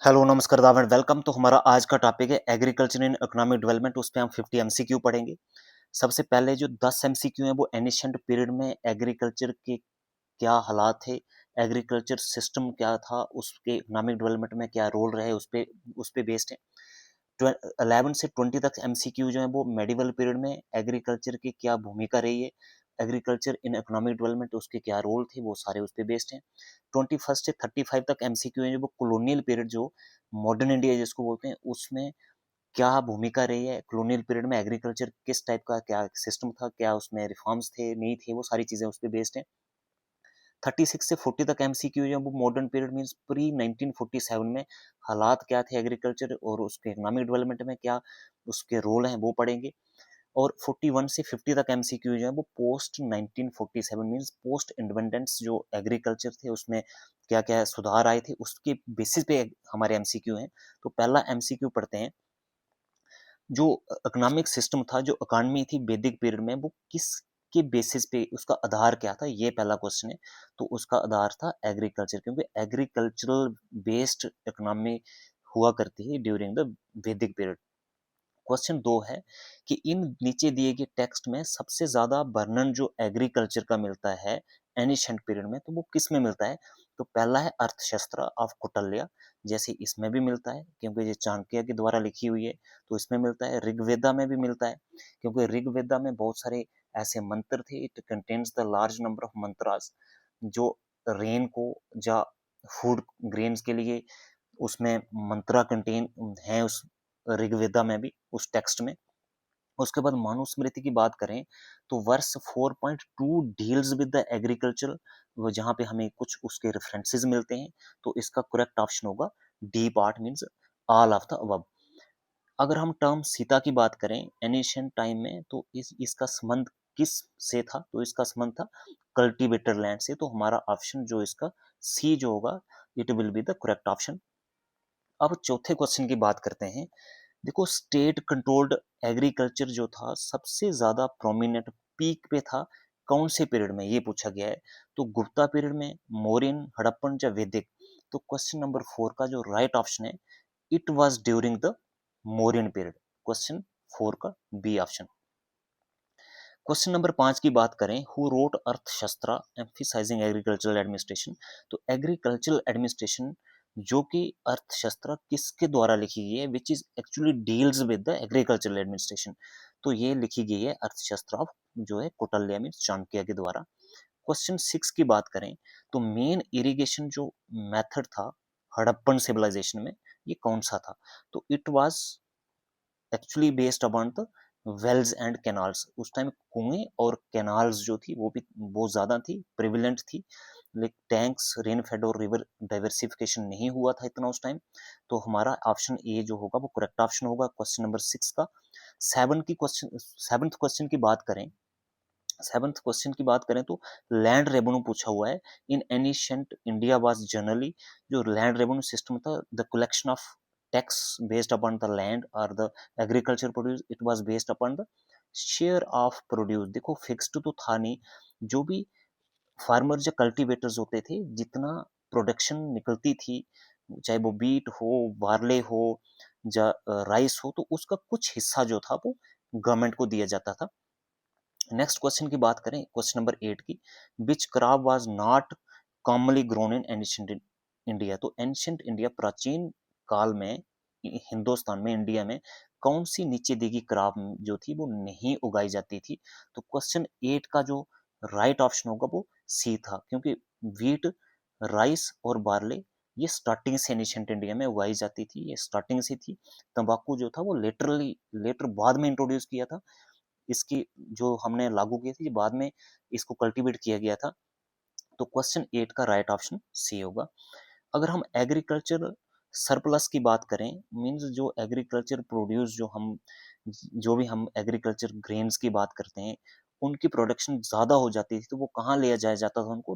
Hello नमस्कार दाव and welcome. तो हमारा आज का टॉपिक है एग्रीकल्चर इन इकोनॉमिक डेवलपमेंट। उस पे हम 50 एमसीक्यू पढ़ेंगे। सबसे पहले जो 10 एमसीक्यू हैं वो एनिशिएंट पीरियड में एग्रीकल्चर के क्या हालात थे, एग्रीकल्चर सिस्टम क्या था, उसके इकोनॉमिक डेवलपमेंट में क्या रोल रहे, उस पे बेस्ड है। 11 से 20 तक एमसीक्यू जो है वो मेडिवल पीरियड में एग्रीकल्चर की क्या भूमिका रही है, एग्रीकल्चर इन इकोनॉमिक डेवलपमेंट उसके क्या रोल थे, वो सारे उस पे बेस्ड हैं। 21 से 35 तक एमसीक्यू है वो कॉलोनियल पीरियड जो मॉडर्न इंडिया जिसको बोलते हैं उसमें क्या भूमिका रही है, कॉलोनियल पीरियड में एग्रीकल्चर किस टाइप का क्या सिस्टम था, क्या उसमें रिफॉर्म्स थे नहीं थे, वो सारी चीजें उस पर बेस्ड हैं। 36 से 40 तक एमसीक्यू है वो मॉडर्न पीरियड मींस प्री 1947 में हालात क्या थे एग्रीकल्चर और उसके इकोनॉमिक डेवलपमेंट में क्या उसके रोल हैं वो पढ़ेंगे। और 41 से 50 तक एमसीक्यू जो है वो पोस्ट 1947 मींस पोस्ट इंडिपेंडेंस जो एग्रीकल्चर थे उसमें क्या क्या सुधार आए थे उसके बेसिस पे हमारे एमसीक्यू हैं। तो पहला एमसीक्यू पढ़ते हैं। जो इकोनॉमिक सिस्टम था, जो इकोनॉमी थी वैदिक पीरियड में, वो किस के बेसिस पे उसका आधार क्या था, ये पहला क्वेश्चन है। तो उसका आधार था एग्रीकल्चर, क्योंकि एग्रीकल्चरल बेस्ड इकोनॉमी हुआ करती है ड्यूरिंग द वैदिक पीरियड। क्वेश्चन 2 है कि इन नीचे दिए गए टेक्स्ट में सबसे ज्यादा वर्णन जो एग्रीकल्चर का मिलता है एनिशंट पीरियड में, तो वो किस में मिलता है। तो पहला है अर्थशास्त्र ऑफ कौटिल्य, जैसे इसमें भी मिलता है क्योंकि ये चाणक्य के द्वारा लिखी हुई है, तो इसमें मिलता है। ऋग्वेदा में भी मिलता है क्योंकि ऋग्वेदा में बहुत सारे ऐसे मंत्र थे, it contains the large number of mantras जो रेन को या फूड ग्रेन्स के लिए उसमें मंत्रा कंटेन है उस ऋग्वेदा में भी उस टेक्स्ट में। उसके बाद मनुस्मृति की बात करें तो वर्ष 4.2 डील्स विद द एग्रीकल्चर, वो जहाँ पे हमें कुछ उसके रेफरेंसेस मिलते हैं। तो इसका करेक्ट ऑप्शन होगा D part means all of the above. अगर हम टर्म सीता की बात करें एनिशियंट टाइम में तो इसका संबंध किस से था, तो इसका संबंध था कल्टीवेटर लैंड से। तो हमारा ऑप्शन जो इसका सी जो होगा it will be the correct option. अब चौथे क्वेश्चन की बात करते हैं। देखो स्टेट कंट्रोल्ड एग्रीकल्चर जो था सबसे ज्यादा प्रोमिनेंट पीक पे था कौन से पीरियड में, ये पूछा गया है। तो गुप्ता पीरियड में, मौर्यन, हड़प्पन या वैदिक। तो क्वेश्चन नंबर 4 का जो राइट ऑप्शन है it was during the Mauryan period. Question 4 का बी ऑप्शन। क्वेश्चन नंबर 5 की बात करें, हु रोट अर्थशास्त्र एम्फिसाइजिंग एग्रीकल्चरल एडमिनिस्ट्रेशन। तो एग्रीकल्चरल एडमिनिस्ट्रेशन जो कि अर्थशास्त्र किसके द्वारा लिखी गई है, which is actually deals with the agricultural administration. तो ये लिखी गई है अर्थशास्त्र ऑफ जो है कौटिल्य मीन चाणक्य के द्वारा। क्वेश्चन 6 की बात करें तो मेन इरिगेशन जो मेथड था हड़प्पन सिविलाइजेशन में ये कौन सा था। तो it was actually based upon the wells and canals. उस टाइम कुएं और कैनाल्स जो थी वो भी बहुत ज्यादा थी, प्रिविलेंट थी। लेकिन टैंक्स, रेन फेड और रिवर डाइवर्सिफिकेशन नहीं हुआ था इतना उस टाइम। तो हमारा ऑप्शन ए जो होगा वो करेक्ट ऑप्शन होगा क्वेश्चन नंबर 6 का। सेवंथ क्वेश्चन की बात करें, सेवंथ क्वेश्चन की बात करें तो लैंड रेवेन्यू पूछा हुआ है। In ancient India was generally, जो लैंड रेवेन्यू सिस्टम था, the collection of tax based upon the land और the agriculture produce, it was based upon the share of produce. देखो फिक्स्ड तो था नहीं, जो भी फार्मर या कल्टीवेटर्स होते थे जितना प्रोडक्शन निकलती थी, चाहे वो बीट हो, बार्ले हो या राइस हो, तो उसका कुछ हिस्सा जो था वो गवर्नमेंट को दिया जाता था। नेक्स्ट क्वेश्चन की बात करें, क्वेश्चन नंबर 8 की, विच crop was not commonly grown in ancient India. तो एंशिएंट इंडिया प्राचीन काल में हिंदुस्तान में, इंडिया में कौन सी नीचे दी गई क्रॉप जो थी वो नहीं उगाई जाती थी। तो क्वेश्चन 8 का जो राइट ऑप्शन होगा वो सी था, क्योंकि वीट, राइस और बार्ले ये स्टार्टिंग से एंशिएंट इंडिया में उगाई जाती थी, ये स्टार्टिंग से थी। तंबाकू जो था वो लेटर बाद में इंट्रोड्यूस किया था, इसकी जो हमने लागू की थी बाद में इसको कल्टीवेट किया गया था। तो क्वेश्चन 8 का राइट ऑप्शन सी होगा। अगर हम एग्रीकल्चर सरप्लस की बात करें, मींस जो एग्रीकल्चर प्रोड्यूस जो भी हम एग्रीकल्चर ग्रेन्स की बात करते हैं उनकी प्रोडक्शन ज्यादा हो जाती थी, तो वो कहाँ ले जाया जाता था उनको।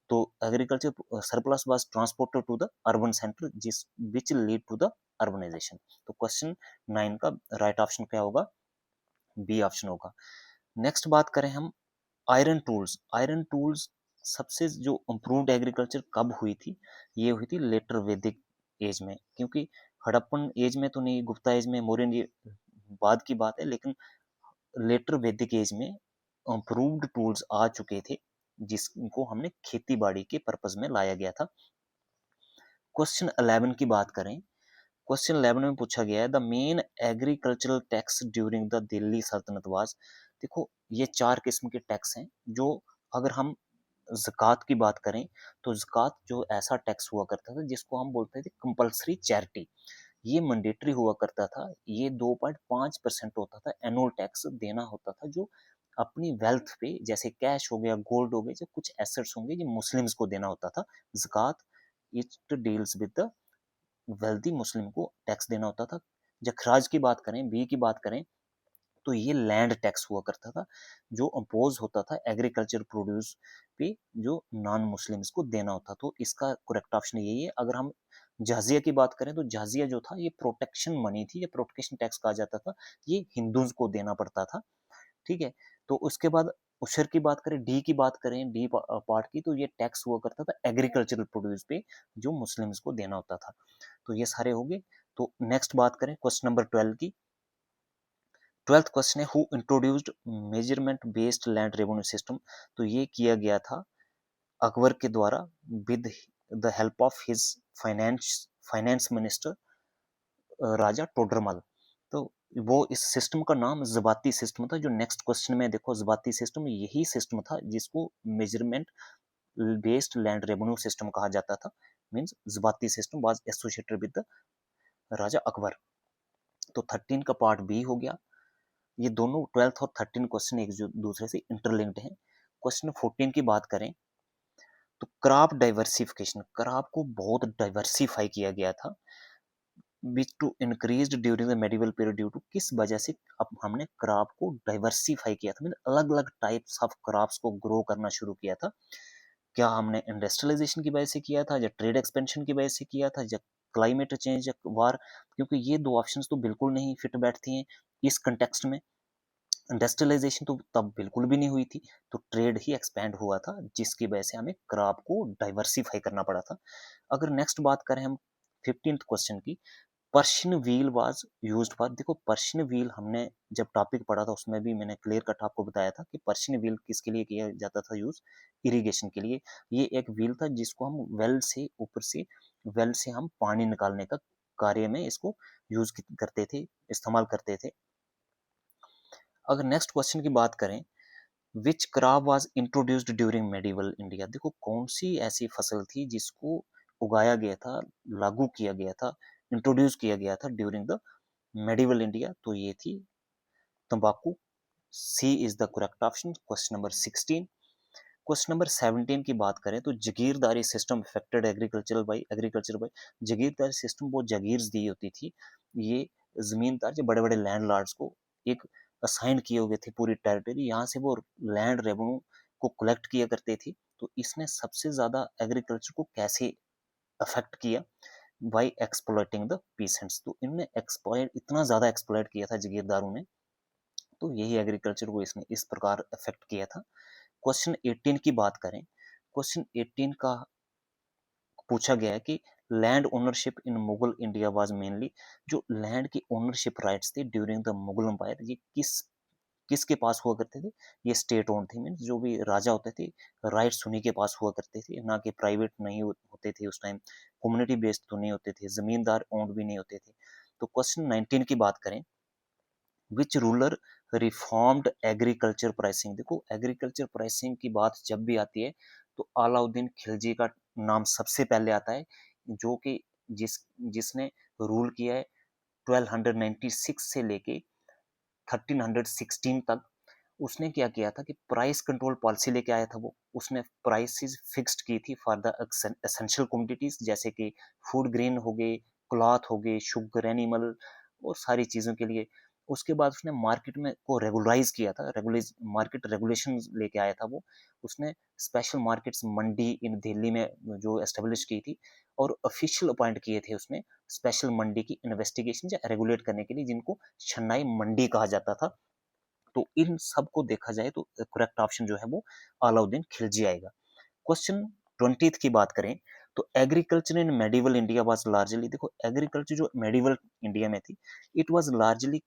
तो agriculture surplus was transported to the urban centre जिस which lead to the urbanisation. तो क्वेश्चन 9 का राइट ऑप्शन क्या होगा, बी ऑप्शन होगा। नेक्स्ट बात करें हम आयरन टूल्स। आयरन टूल्स सबसे जो इम्प्रूव्ड एग्रीकल्चर कब हुई थी, ये हुई थी लेटर वैदिक एज में, क्योंकि हड़प्पन एज में तो नहीं, गुप्ता एज में, मौर्यन ये बाद की बात है, लेकिन लेटर वैदिक एज में अप्रूव्ड टूल्स आ चुके थे जिसको हमने खेती बाड़ी के पर्पज में लाया गया था। क्वेश्चन 11 की बात करें, क्वेश्चन 11 में पूछा गया है the main agricultural tax during the Delhi सल्तनत वाज। देखो ये 4 किस्म के टैक्स हैं, जो अगर हम ज़कात की बात करें तो ज़कात जो ऐसा टैक्स हुआ करता था जिसको हम बोलते थे कंपल्सरी चैरिटी, ये मैंडेटरी हुआ करता था। ये 2.5% होता था, एनुअल टैक्स देना होता था, जो अपनी वेल्थ पे, जैसे कैश हो गया, गोल्ड हो गए, जो कुछ एसेट्स होंगे, जो मुस्लिम्स को देना होता था। ज़कात it deals with the wealthy Muslim को टैक्स देना होता था। जब खराज की बात करें, बी की बात करें, तो ये लैंड टैक्स हुआ करता था, जो अपोज होता था एग्रीकल्चर प्रोड्यूस पे, जो नॉन मुस्लिम्स को देना होता। तो इसका करेक्ट ऑप्शन यही है। अगर हम जहाजिया की बात करें तो जहाजिया जो था ये प्रोटेक्शन मनी थी, ये प्रोटेक्शन टैक्स कहा जाता था, ये हिंदूज को देना पड़ता था। ठीक है, तो उसके बाद उशर की बात करें, डी की बात करें, डी पार्ट की, तो ये टैक्स हुआ करता था एग्रीकल्चरल प्रोड्यूस पे, जो मुस्लिम्स को देना होता था। तो ये सारे हो गए। तो नेक्स्ट बात करें क्वेश्चन नंबर 12 की। 12th क्वेश्चन है who introduced measurement based land revenue system. तो ये किया गया था अकबर के द्वारा with the help of his finance finance minister Raja Todarmal. तो वो इस सिस्टम का नाम ज़बाती सिस्टम था। जो नेक्स्ट क्वेश्चन में देखो, ज़बाती सिस्टम यही सिस्टम था जिसको measurement based land revenue system कहा जाता था। Means Zabti system was associated with the Raja Akbar. तो 13 का पार्ट बी हो गया। ये दोनों 12th और 13 क्वेश्चन एक दूसरे से इंटरलिंक्ड हैं। क्वेश्चन 14 की बात करें तो क्रॉप डाइवर्सिफिकेशन, क्रॉप को बहुत डाइवर्सिफाई किया गया था, which to increase during the medieval period due to, किस वजह से अब हमने क्रॉप को डाइवर्सिफाई किया था, मतलब अलग अलग टाइप्स ऑफ क्रॉप्स को ग्रो करना शुरू किया था। क्या हमने इंडस्ट्रियलाइजेशन की वजह से किया था, या ट्रेड एक्सपेंशन की वजह से किया था, या क्लाइमेट चेंज या वार? क्योंकि ये दो ऑप्शंस तो बिल्कुल नहीं फिट बैठती हैं इस कंटेक्स्ट में। इंडस्ट्रियलाइजेशन तो तब बिल्कुल भी नहीं हुई थी, तो ट्रेड ही एक्सपैंड हुआ था, जिसकी वजह से हमें क्रॉप को डाइवर्सिफाई करना पड़ा था। अगर नेक्स्ट बात करें हम 15th क्वेश्चन की, Persian wheel was used for. देखो पर्शियन व्हील हमने जब टॉपिक पढ़ा था उसमें भी मैंने क्लियर कट आपको बताया था कि पर्शियन व्हील किसके लिए किया जाता था यूज, इरिगेशन के लिए। ये एक व्हील था जिसको हम वेल से, ऊपर से वेल से हम पानी निकालने का कार्य में इसको यूज करते थे, इस्तेमाल करते थे। अगर नेक्स्ट क्वेश्चन की बात करें, विच crop was introduced during medieval India. देखो कौन सी ऐसी फसल थी जिसको उगाया गया था, लागू किया गया था, इंट्रोड्यूस किया गया था ड्यूरिंग द मेडिवल इंडिया। तो ये थी तंबाकू। C is the correct option. Question number 16। Question number 17 की बात करें तो Jagirdari system affected agriculture by. Jagirdari system, वो जागीर्स दी होती थी, ये जमींदार जो बड़े बड़े लैंड लॉर्ड्स को एक असाइन किए हुए थे पूरी टेरिटरी, यहाँ से वो लैंड रेवेन्यू को कलेक्ट किया करते थे। तो इसने सबसे ज्यादा एग्रीकल्चर को कैसे अफेक्ट किया, बाई एक्सप्लॉइटिंग द पीसेंट्स। तो इनने एक्सप्लॉइट, इतना ज्यादा एक्सप्लॉइट किया था जागीरदारों ने, तो यही एग्रीकल्चर को इसने इस प्रकार अफेक्ट किया था। क्वेश्चन 18 की बात करें, क्वेश्चन 18 का पूछा गया है कि land ownership in Mughal India was mainly, जो लैंड की ओनरशिप राइट्स थे ड्यूरिंग द मुगल एम्पायर, ये किसके पास हुआ करते थे? ये स्टेट ओन थे। मीन्स जो भी राजा होते थे, राइट्स उन्हीं के पास हुआ करते थे, ना कि प्राइवेट नहीं होते थे उस टाइम, कम्युनिटी बेस्ड तो नहीं होते थे, जमींदार ओन्ड भी नहीं होते थे। तो क्वेश्चन 19 की बात करें, which ruler reformed agriculture pricing. देखो एग्रीकल्चर प्राइसिंग की बात जब भी आती है तो अलाउद्दीन खिलजी का नाम सबसे पहले आता है, जो कि जिसने रूल किया है 1296 से लेके 1316 तक। उसने क्या किया था कि प्राइस कंट्रोल पॉलिसी लेके आया था। वो उसने प्राइसेस फिक्स्ड की थी फॉर द एसेंशियल कमोडिटीज, जैसे कि फूड ग्रेन हो गए, क्लॉथ हो गए, शुगर, एनिमल, और सारी चीज़ों के लिए। उसके बाद उसने मार्केट में को रेगुलराइज किया था, रेगुलेज मार्केट रेगुलेशन लेके आया था वो। उसने स्पेशल मार्केट्स मंडी इन दिल्ली में जो एस्टेब्लिश की थी, और ऑफिशियल अपॉइंट किए थे उसने स्पेशल मंडी की इन्वेस्टिगेशन या रेगुलेट करने के लिए, जिनको छन्नाई मंडी कहा जाता था। तो इन सब को देखा जाए तो करेक्ट ऑप्शन जो है वो अलाउद्दीन खिलजी आएगा। क्वेश्चन 20 की बात करें तो agriculture in medieval India was largely, देखो एग्रीकल्चर जो मेडिवल इंडिया में थी, इट वाज लार्जली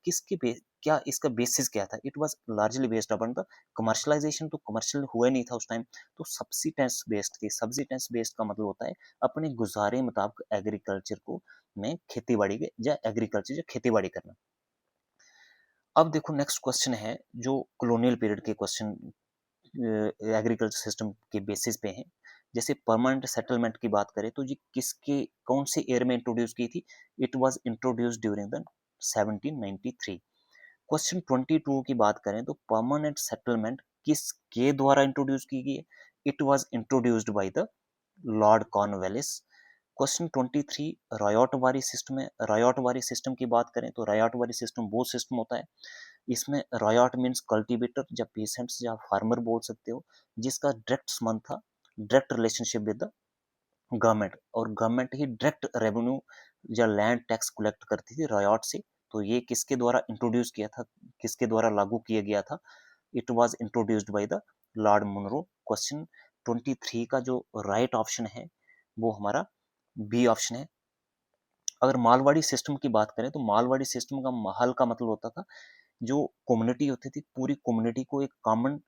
क्या इसका बेसिस क्या था? It was largely based upon the commercialisation. तो कमर्शियल हुआ नहीं था उस टाइम, तो सब्सिटेंस बेस्ड थी। सब्सिटेंस बेस्ड का मतलब होता है अपने गुजारे मुताबिक एग्रीकल्चर को में खेती बाड़ी या एग्रीकल्चर या खेती बाड़ी करना। अब देखो नेक्स्ट क्वेश्चन है जो कॉलोनियल पीरियड के क्वेश्चन एग्रीकल्चर सिस्टम के बेसिस पे हैं। जैसे परमानेंट सेटलमेंट की बात करें तो ये किसके कौन से ईयर में इंट्रोड्यूस की थी? It was introduced during the 1793। Question 22 की बात करें तो परमानेंट सेटलमेंट किसके द्वारा इंट्रोड्यूस की गई है? It was introduced by the Lord Cornwallis. Question 23 Ryotwari system है। रायोटवारी सिस्टम की बात करें तो रायोटवारी सिस्टम वो सिस्टम होता है, इसमें रायोट मीन्स कल्टीवेटर या पेसेंट्स या फार्मर बोल सकते हो, जिसका डायरेक्ट संबंध था, direct relationship with the government, और गवर्नमेंट ही डायरेक्ट रेवेन्यू या लैंड टैक्स कलेक्ट करती थी रायोट से। तो ये किसके द्वारा इंट्रोड्यूस किया था, किसके द्वारा लागू किया गया था? It was introduced by the Lord Munro. Question 23 का जो राइट ऑप्शन है वो हमारा बी ऑप्शन है। अगर मालवाड़ी सिस्टम की बात करें तो मालवाड़ी सिस्टम का महल का मतलब होता था जो कम्युनिटी होती थी, पूरी कम्युनिटी को एक कॉमन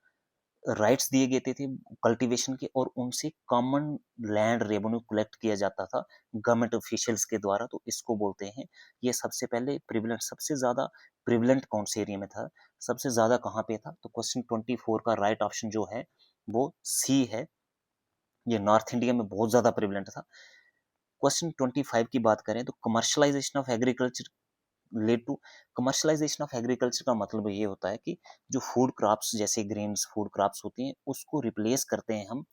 राइट्स दिए गए थे कल्टीवेशन के, और उनसे कॉमन लैंड रेवेन्यू कलेक्ट किया जाता था गवर्नमेंट ऑफिशियल्स के द्वारा। तो इसको बोलते हैं, ये सबसे पहले प्रिविलेंट, सबसे ज्यादा प्रिविलेंट कौन से एरिया में था, सबसे ज्यादा कहाँ पे था? तो क्वेश्चन 24 का राइट ऑप्शन जो है वो सी है, ये नॉर्थ इंडिया में बहुत ज्यादा प्रिविलेंट था। क्वेश्चन 25 की बात करें तो commercialisation of agriculture led to, commercialisation of agriculture का मतलब ये होता है कि जो फूड क्रॉप्स जैसे ग्रेन्स फूड क्रॉप्स होती हैं उसको रिप्लेस करते हैं हम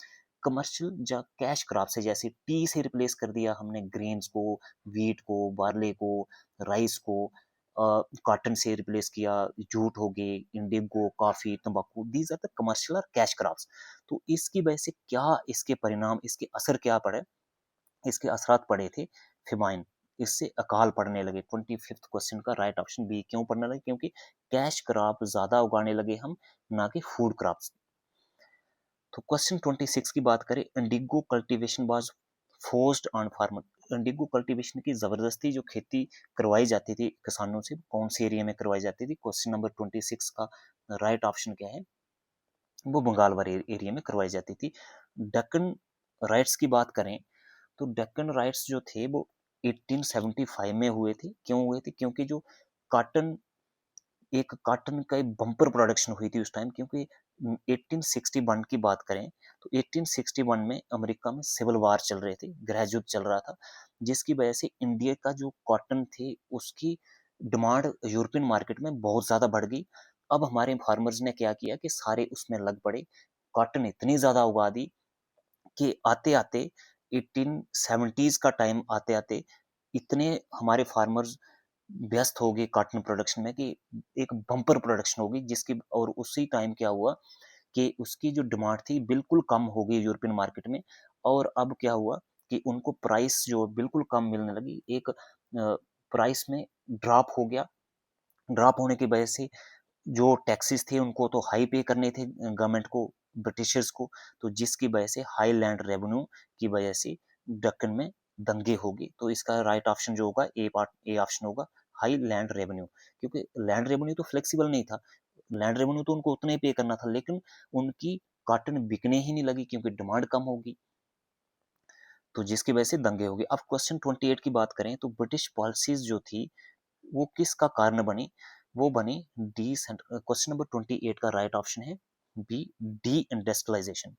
कमर्शियल या कैश क्रॉप से। जैसे टी से रिप्लेस कर दिया हमने ग्रेन्स को, वीट को, बार्ले को, राइस को, कॉटन से रिप्लेस किया, जूट हो गए, इंडिगो, कॉफी, तंबाकू, दीज आर द कमर्शियल और कैश क्रॉप्स। तो इसकी वजह से क्या इसके परिणाम, इसके असर क्या पड़े? इसके असरात पड़े थे फिमाइन, इससे अकाल पड़ने लगे। 25th क्वेश्चन का राइट ऑप्शन बी। क्यों पड़ने लगे? क्योंकि कैश क्रॉप ज्यादा उगाने लगे हम, ना कि फूड क्रॉप्स। तो क्वेश्चन 26 की बात करें, Indigo cultivation was forced on farmer. Indigo cultivation की जबरदस्ती जो खेती करवाई जाती थी किसानों से, कौन से एरिया में करवाई जाती थी? क्वेश्चन नंबर 26 का राइट ऑप्शन क्या है? वो बंगाल वाले एरिया में करवाई जाती थी। डक्कन राइट्स की बात करें तो डेक्कन राइट्स जो थे वो 1875 में हुए थे। क्यों हुए थे? क्योंकि जो कॉटन, एक कॉटन का एक बम्पर प्रोडक्शन हुई थी उस टाइम। क्योंकि 1861 की बात करें तो 1861 में अमेरिका में सिविल वार चल रहे थे, गृह युद्ध चल रहा था, जिसकी वजह से इंडिया का जो कॉटन थे उसकी डिमांड यूरोपियन मार्केट में बहुत ज्यादा बढ़ गई। अब हमारे फार्मर्स ने क्या किया कि सारे उसमें लग पड़े, कॉटन इतनी ज्यादा उगा दी कि आते आते 1870s का टाइम आते आते इतने हमारे फार्मर्स व्यस्त हो गए कॉटन प्रोडक्शन में कि एक बम्पर प्रोडक्शन हो गई, जिसकी और उसी टाइम क्या हुआ कि उसकी जो डिमांड थी बिल्कुल कम हो गई यूरोपियन मार्केट में। और अब क्या हुआ कि उनको प्राइस जो बिल्कुल कम मिलने लगी, एक प्राइस में ड्रॉप हो गया। ड्रॉप होने की वजह से जो टैक्सेस थे उनको तो हाई पे करने थे गवर्नमेंट को, ब्रिटिशर्स को, तो जिसकी वजह से हाई लैंड रेवेन्यू की वजह से दक्कन में दंगे हो गए। तो इसका राइट ऑप्शन जो होगा ए ऑप्शन होगा, हाई लैंड रेवेन्यू। क्योंकि लैंड रेवेन्यू तो फ्लेक्सिबल नहीं था, लैंड रेवेन्यू तो उनको उतना ही पे करना था, लेकिन उनकी कॉटन बिकने ही नहीं लगी क्योंकि डिमांड कम होगी, तो जिसकी वजह से दंगे हो गए। अब क्वेश्चन 28 की बात करें तो ब्रिटिश पॉलिसीज जो थी वो किसका कारण बनी? वो बनी डी। क्वेश्चन नंबर 28 का राइट ऑप्शन है बी, डी इंडस्ट्रियलाइजेशन।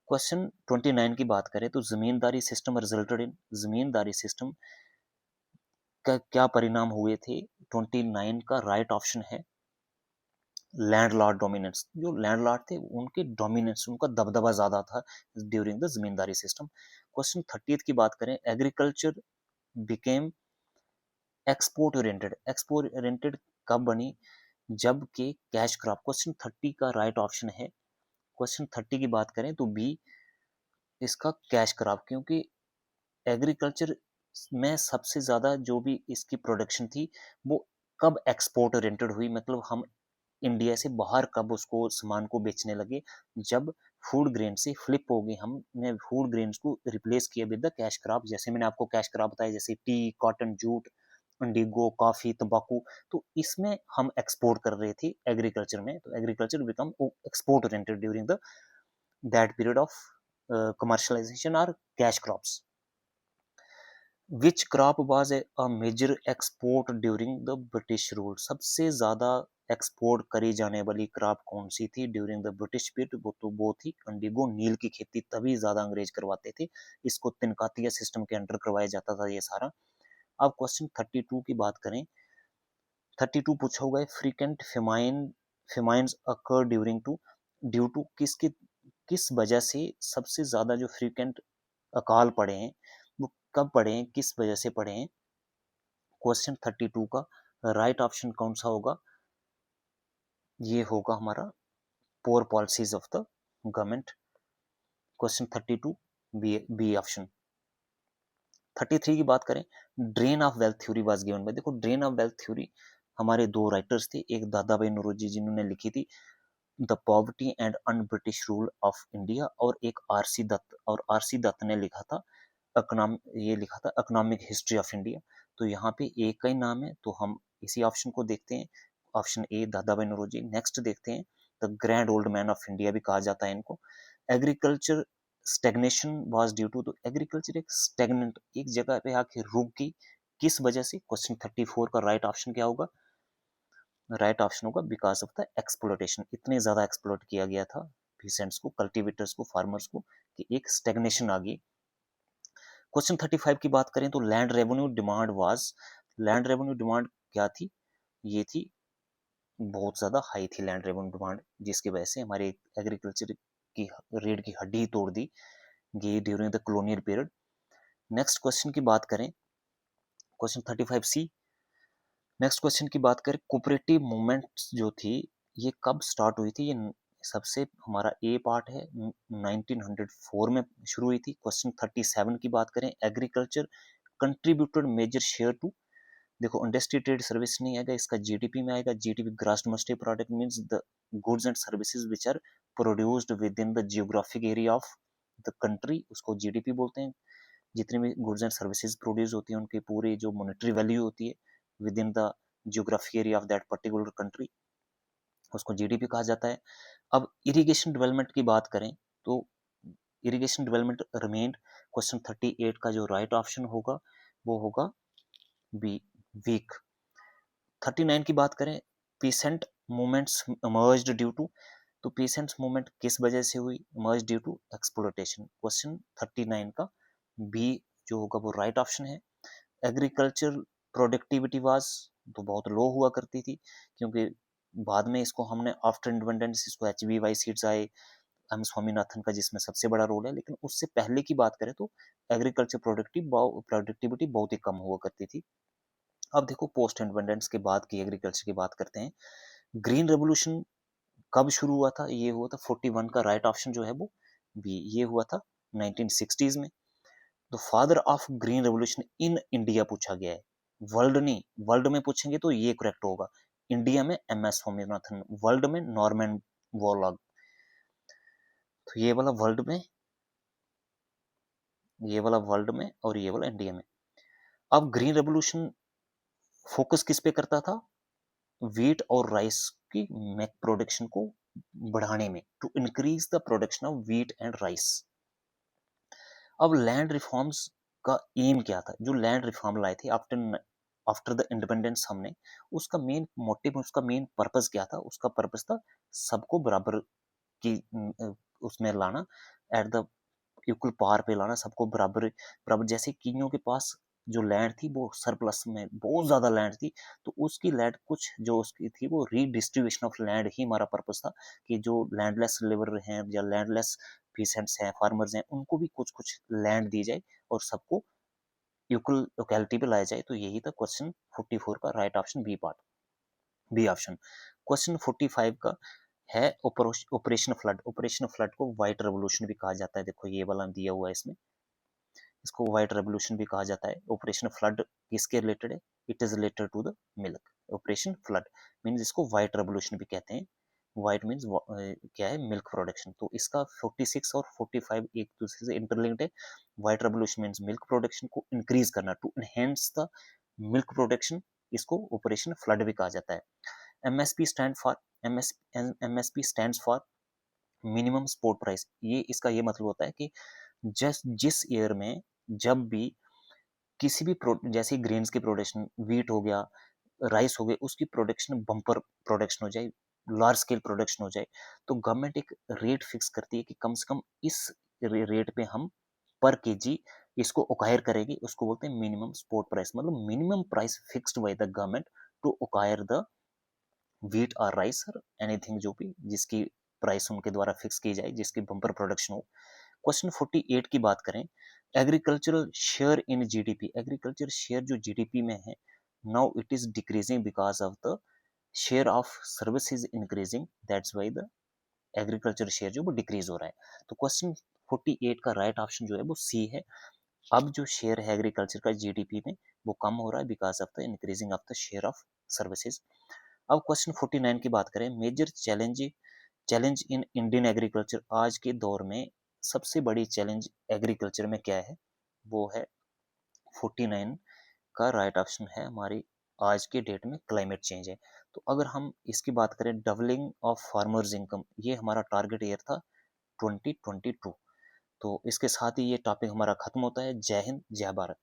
क्वेश्चन 29 की बात करें तो Zamindari system resulted in, Zamindari system का क्या परिणाम हुए थे? 29 का राइट ऑप्शन है लैंडलॉर्ड डोमिनेंस। जो लैंडलॉर्ड थे उनके डोमिनेंस, उनका दबदबा ज्यादा था during the Zamindari system. Question 30 की बात करें, agriculture became export oriented. Export oriented कब बनी? जबकि कैश क्रॉप। क्वेश्चन 30 का राइट ऑप्शन है, क्वेश्चन 30 की बात करें तो बी इसका कैश क्रॉप। क्योंकि एग्रीकल्चर में सबसे ज्यादा जो भी इसकी प्रोडक्शन थी वो कब एक्सपोर्ट ओरिएंटेड हुई, मतलब हम इंडिया से बाहर कब उसको सामान को बेचने लगे? जब फूड ग्रेन से फ्लिप हो गई, हमने फूड ग्रेन्स को रिप्लेस किया विद द कैश क्रॉप। जैसे मैंने आपको कैश क्रॉप बताया, जैसे T, cotton, jute, Indigo, coffee, तंबाकू, तो इसमें हम एक्सपोर्ट कर रहे थे एग्रीकल्चर में, तो agriculture become export oriented during the that period of commercialisation और cash crops. Which crop was a major export during the British rule? सबसे ज़्यादा एक्सपोर्ट करी जाने वाली क्रॉप कौन सी थी ड्यूरिंग द ब्रिटिश पीरियड? वो थी इंडिगो। नील की खेती तभी ज़्यादा अंग्रेज करवाते थे, इसको तिनकातिया सिस्टम के अंडर करवाया जाता था ये सारा। अब क्वेश्चन 32 की बात करें, 32 पूछा हुआ है, frequent famines occur during to, due to किस वजह से सबसे ज़्यादा जो फ्रीक्वेंट अकाल पड़े हैं वो कब पड़े हैं, किस वजह से पड़े हैं? क्वेश्चन 32 का राइट ऑप्शन कौन सा होगा? ये होगा हमारा poor policies of the government. Question 32 B option. 33 की बात करें, drain of wealth theory was given by, देखो ड्रेन ऑफ वेल्थ थ्योरी हमारे दो राइटर्स थे, एक दादा भाई नौरोजी जिन्होंने लिखी थी the poverty and un British rule of India, और एक आरसी दत्त, और आरसी दत्त ने लिखा था ये लिखा था इकोनॉमिक हिस्ट्री ऑफ इंडिया। तो यहाँ पे एक का ही नाम है, तो हम इसी ऑप्शन को देखते हैं, ऑप्शन ए दादा भाई नौरोजी। नेक्स्ट देखते हैं, the grand old man of India भी कहा जाता है इनको। Agriculture stagnation was due to, तो एग्रीकल्चर एक स्टेगनेंट, एक जगह पे आके रुक गई, किस वजह से? क्वेश्चन 34 का राइट ऑप्शन क्या होगा? राइट ऑप्शन होगा बिकॉज ऑफ द एक्सप्लोटेशन, इतने ज्यादा एक्सप्लोट किया गया था पीसेंट्स को, कल्टीवेटर्स को, फार्मर्स को, कि एक स्टेग्नेशन आ गई। क्वेश्चन 35 की बात करें तो land revenue demand was, land revenue demand क्या थी? ये थी बहुत ज़्यादा हाई थी लैंड रेवेन्यू डिमांड, जिसकी वजह से हमारे एग्रीकल्चर की रेट की हड्डी तोड़ दी गई during the colonial period. Next question की बात करें, क्वेश्चन 35C। नेक्स्ट क्वेश्चन की बात करें, कोऑपरेटिव मूवमेंट जो थी ये कब स्टार्ट हुई थी? ये सबसे हमारा ए पार्ट है, 1904 में शुरू हुई थी। क्वेश्चन 37 की बात करें, agriculture contributed major share to, देखो इंडस्ट्री ट्रेड सर्विस नहीं आएगा, इसका जीडीपी में आएगा। GDP gross domestic product means the goods and services which are produced within the geographic area of the country, उसको जीडीपी बोलते हैं। जितनी भी गुड्स एंड सर्विसेज प्रोड्यूस होती हैं उनकी पूरी जो मॉनेटरी वैल्यू होती है with in the geographic area of that particular country, उसको जीडीपी कहा जाता है। अब इरिगेशन डेवलपमेंट की बात करें तो इरिगेशन डेवलपमेंट रिमेन्ड, क्वेश्चन 38 का जो राइट ऑप्शन होगा वो होगा बी, वीक। 39 की बात करें, peasant movements emerged due to, तो पीसेंट्स मूवमेंट किस वजह से हुई? Emerge due to exploitation. Question 39 का बी जो होगा वो राइट ऑप्शन है। एग्रीकल्चर प्रोडक्टिविटी वाज, तो बहुत लो हुआ करती थी, क्योंकि बाद में इसको हमने आफ्टर इंडिपेंडेंस इसको HBY सीट्स आए, एम स्वामीनाथन का जिसमें सबसे बड़ा रोल है, लेकिन उससे पहले की बात करें तो एग्रीकल्चर प्रोडक्टिविटी बहुत ही कम हुआ करती थी। अब देखो पोस्ट इंडिपेंडेंस के बाद की एग्रीकल्चर की बात करते हैं। ग्रीन रेवोल्यूशन कब शुरू हुआ था? ये हुआ था 41 का राइट ऑप्शन जो है वो बी, ये हुआ था 1960s में। तो father of green revolution in India पूछा गया है, वर्ल्ड नहीं, वर्ल्ड में पूछेंगे तो ये करेक्ट होगा। इंडिया में MS स्वामीनाथन, वर्ल्ड में नॉर्मन वॉरलॉग। तो ये वाला वर्ल्ड में, ये वाला वर्ल्ड में, और ये वाला इंडिया में। अब ग्रीन रेवोल्यूशन फोकस किस पे करता था? व्हीट और राइस की मेक प्रोडक्शन को बढ़ाने में, to increase the production of wheat and rice. अब लैंड रिफॉर्म्स का एम क्या था? जो लैंड रिफॉर्म लाए थे आफ्टर आफ्टर द इंडिपेंडेंस हमने, उसका मेन मोटिव, उसका मेन पर्पस क्या था? उसका पर्पस था सबको बराबर की उसमें लाना, एट द इक्वल पावर पे लाना, सबको बराबर बराबर। जैसे किन्यों के पास जो लैंड थी वो सरप्लस में बहुत ज़्यादा लैंड थी, तो उसकी लैंड कुछ जो उसकी थी वो रीडिस्ट्रीब्यूशन ऑफ लैंड ही हमारा पर्पस था, कि जो लैंडलेस लेबर हैं या लैंडलेस पीसेंट्स हैं, फार्मर्स हैं, उनको भी कुछ कुछ लैंड दी जाए और सबको इक्वल लोकेलिटी पे लाया जाए। तो यही था क्वेश्चन 44 का right option B part, B option. Question 45 का है ऑपरेशन फ्लड। ऑपरेशन फ्लड को व्हाइट रेवोल्यूशन भी कहा जाता है, देखो ये वाला दिया हुआ है इसमें, इसको व्हाइट रेवोल्यूशन भी कहा जाता है। ऑपरेशन फ्लड किसके रिलेटेड है? It is related to the milk. Operation Flood means इसको व्हाइट रेवोल्यूशन भी कहते हैं, व्हाइट मीन्स क्या है, मिल्क प्रोडक्शन। तो इसका 46 और 45 एक दूसरे से इंटरलिंक्ड है। White Revolution means milk production को इंक्रीज करना, to enhance the milk production, इसको ऑपरेशन फ्लड भी कहा जाता है। MSP stand for MSP stands for minimum support price. ये इसका ये मतलब होता है कि जिस ईयर में जब भी किसी भी जैसे ग्रेन्स की प्रोडक्शन, वीट हो गया, राइस हो गए, उसकी प्रोडक्शन बम्पर प्रोडक्शन हो जाए, लार्ज स्केल प्रोडक्शन हो जाए, तो गवर्नमेंट एक रेट फिक्स करती है कि कम से कम इस रेट पे हम पर केजी इसको ओकायर करेगी, उसको बोलते हैं मिनिमम सपोर्ट प्राइस। मतलब minimum price fixed by the government to acquire the wheat और राइस और एनीथिंग जो भी जिसकी प्राइस उनके द्वारा फिक्स की जाए, जिसकी बम्पर प्रोडक्शन हो। क्वेश्चन 48 की बात करें, agricultural share in GDP. Agriculture share जो जीडीपी में है, now it is decreasing because of the share of services increasing, that's why the agriculture share जो वो डिक्रीज हो रहा है। तो क्वेश्चन 48 का राइट ऑप्शन जो है वो सी है। अब जो शेयर है एग्रीकल्चर का जीडीपी में वो कम हो रहा है because of the increasing of the share of services. अब क्वेश्चन 49 की बात करें, major challenge in Indian agriculture. आज के दौर में सबसे बड़ी चैलेंज एग्रीकल्चर में क्या है, वो है 49 का राइट ऑप्शन है हमारी आज के डेट में क्लाइमेट चेंज है। तो अगर हम इसकी बात करें, डबलिंग ऑफ फार्मर्स इनकम, ये हमारा टारगेट ईयर था 2022। तो इसके साथ ही ये टॉपिक हमारा खत्म होता है। जय हिंद, जय भारत।